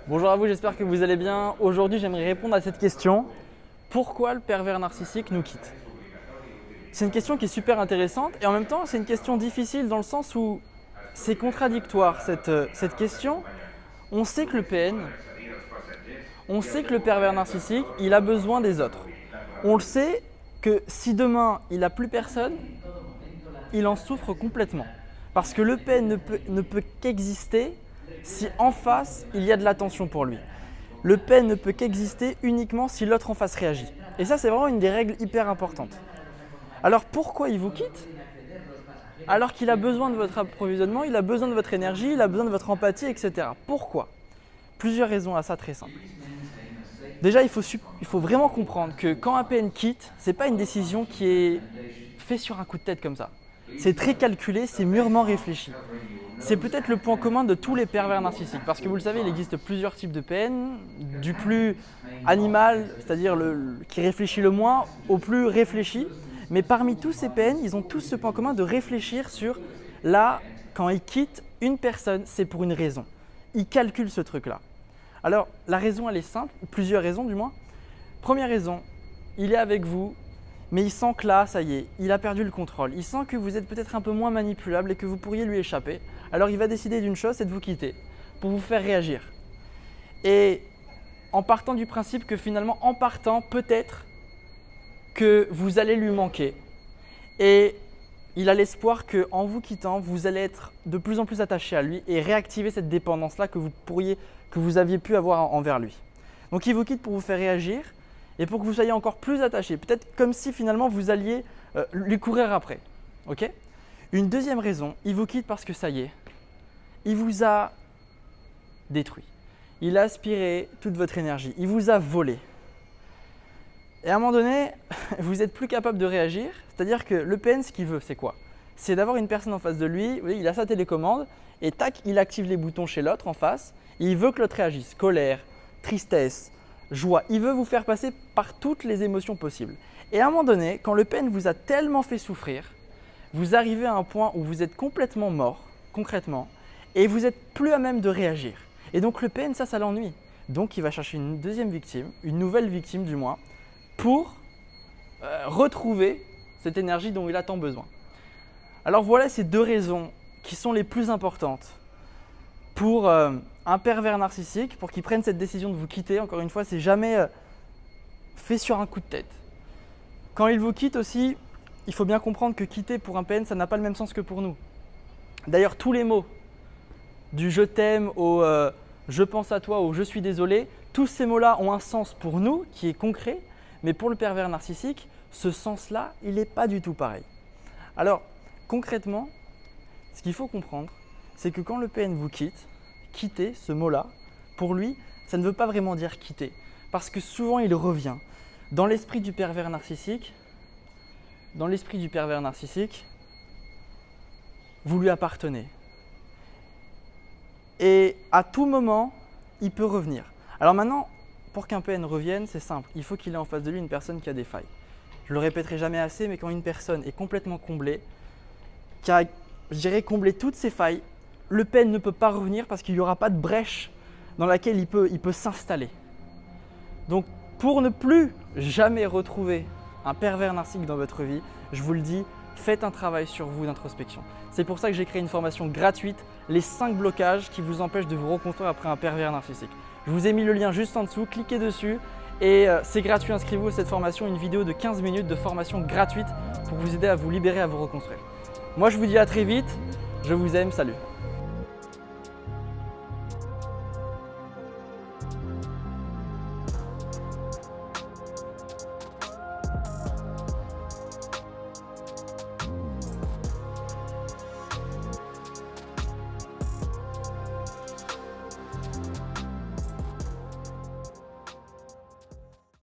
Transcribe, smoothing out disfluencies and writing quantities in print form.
Bonjour à vous, j'espère que vous allez bien. Aujourd'hui, j'aimerais répondre à cette question. Pourquoi le pervers narcissique nous quitte? C'est une question qui est super intéressante et en même temps, c'est une question difficile dans le sens où c'est contradictoire cette question. On sait que le PN, on sait que le pervers narcissique, il a besoin des autres. On le sait que si demain, il n'a plus personne, il en souffre complètement. Parce que le PN ne peut qu'exister si en face, il y a de l'attention pour lui. Le PN ne peut qu'exister uniquement si l'autre en face réagit. Et ça, c'est vraiment une des règles hyper importantes. Alors pourquoi il vous quitte? Alors qu'il a besoin de votre approvisionnement, il a besoin de votre énergie, il a besoin de votre empathie, etc. Pourquoi? Plusieurs raisons à ça très simples. Déjà, il faut vraiment comprendre que quand un PN quitte, ce n'est pas une décision qui est faite sur un coup de tête comme ça. C'est très calculé, c'est mûrement réfléchi. C'est peut-être le point commun de tous les pervers narcissiques parce que vous le savez, il existe plusieurs types de PN, du plus animal, c'est-à-dire qui réfléchit le moins, au plus réfléchi. Mais parmi tous ces PN, ils ont tous ce point commun de réfléchir sur là, quand ils quittent une personne, c'est pour une raison. Ils calculent ce truc-là. Alors, la raison, elle est simple, plusieurs raisons du moins. Première raison, il est avec vous, mais il sent que là, ça y est, il a perdu le contrôle. Il sent que vous êtes peut-être un peu moins manipulable et que vous pourriez lui échapper. Alors, il va décider d'une chose, c'est de vous quitter pour vous faire réagir. Et en partant du principe que finalement, en partant, peut-être que vous allez lui manquer. Et il a l'espoir qu'en vous quittant, vous allez être de plus en plus attaché à lui et réactiver cette dépendance-là que vous aviez pu avoir envers lui. Donc, il vous quitte pour vous faire réagir et pour que vous soyez encore plus attaché. Peut-être comme si finalement vous alliez lui courir après. Okay? Une deuxième raison, il vous quitte parce que ça y est, il vous a détruit. Il a aspiré toute votre énergie. Il vous a volé. Et à un moment donné, vous n'êtes plus capable de réagir. C'est-à-dire que le PN, ce qu'il veut, c'est quoi? C'est d'avoir une personne en face de lui, oui, il a sa télécommande et tac, il active les boutons chez l'autre en face. Et il veut que l'autre réagisse. Colère, tristesse, joie. Il veut vous faire passer par toutes les émotions possibles. Et à un moment donné, quand le PN vous a tellement fait souffrir, vous arrivez à un point où vous êtes complètement mort, concrètement, et vous n'êtes plus à même de réagir. Et donc le PN, ça l'ennuie. Donc il va chercher une deuxième victime, une nouvelle victime du moins, pour retrouver cette énergie dont il a tant besoin. Alors voilà ces deux raisons qui sont les plus importantes pour un pervers narcissique, pour qu'il prenne cette décision de vous quitter. Encore une fois, c'est jamais fait sur un coup de tête. Quand il vous quitte aussi, il faut bien comprendre que quitter pour un PN, ça n'a pas le même sens que pour nous. D'ailleurs, tous les mots, du je t'aime au je pense à toi, au je suis désolé, tous ces mots-là ont un sens pour nous qui est concret, mais pour le pervers narcissique, ce sens-là, il n'est pas du tout pareil. Alors, concrètement, ce qu'il faut comprendre, c'est que quand le PN vous quitte, quitter, ce mot-là, pour lui, ça ne veut pas vraiment dire quitter, parce que souvent il revient. Dans l'esprit du pervers narcissique, vous lui appartenez. Et à tout moment, il peut revenir. Alors maintenant, pour qu'un PN revienne, c'est simple. Il faut qu'il ait en face de lui une personne qui a des failles. Je ne le répéterai jamais assez, mais quand une personne est complètement comblée, qui a, je dirais, comblé toutes ses failles, le PN ne peut pas revenir parce qu'il n'y aura pas de brèche dans laquelle il peut s'installer. Donc, pour ne plus jamais retrouver un pervers narcissique dans votre vie, je vous le dis, faites un travail sur vous d'introspection. C'est pour ça que j'ai créé une formation gratuite, les 5 blocages qui vous empêchent de vous reconstruire après un pervers narcissique. Je vous ai mis le lien juste en dessous, cliquez dessus et c'est gratuit. Inscrivez-vous à cette formation, une vidéo de 15 minutes de formation gratuite pour vous aider à vous libérer, à vous reconstruire. Moi, je vous dis à très vite, je vous aime, salut.